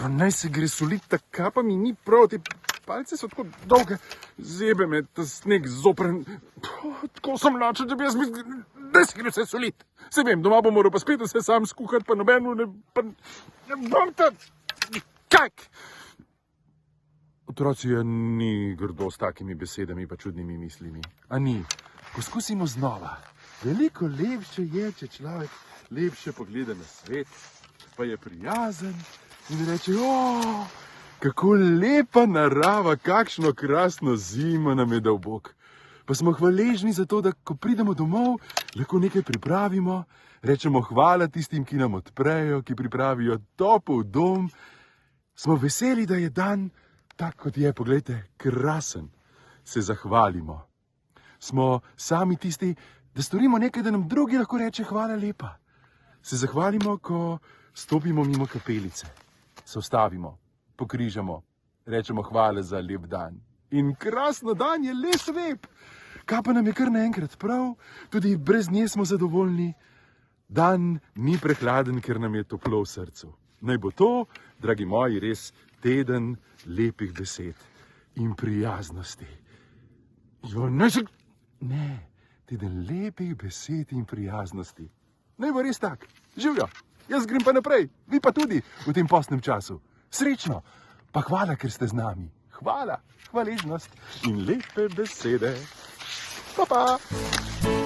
naj se gre solit, taka pa mi ni prav, te palce so tako dolge, zebe me ta sneg zopren. Tako sem lačen, da bi jaz mislil, da se gre vse solit. Se vem, doma bom moral pa spet vse sam skuhati, pa nobeno ne bom ta kak. Otroci, a ni grdo s takimi besedami pa čudnimi mislimi? A ni? Poskusimo znova. Veliko lepše je, če človek lepše pogleda na svet, pa je prijazen in reče, o, kako lepa narava, kakšno krasno zimo nam je dal Bog. Pa smo hvaležni za to, da ko pridemo domov, lahko nekaj pripravimo, rečemo hvala tistim, ki nam odprejo, ki pripravijo topel dom. Smo veseli, da je dan tak, kot je, poglejte, krasen. Se zahvalimo. Smo sami tisti, da storimo nekaj, da nam drugi lahko reče hvala lepa. Se zahvalimo, ko stopimo mimo kapelice. Se ustavimo, pokrižamo, rečemo hvala za lep dan. In krasno dan je les lep. Kaj pa nam je kar naenkrat prav, tudi brez nje smo zadovoljni. Dan ni prehladen, ker nam je toplo v srcu. Naj bo to, dragi moji, res teden lepih besed in prijaznosti. Ne, teden lepih besed in prijaznosti. Naj bo res tak. Živjo, jaz grem pa naprej, vi pa tudi v tem postnem času. Srečno, pa hvala, ker ste z nami. Hvala, hvaležnost in lepe besede. Pa, pa.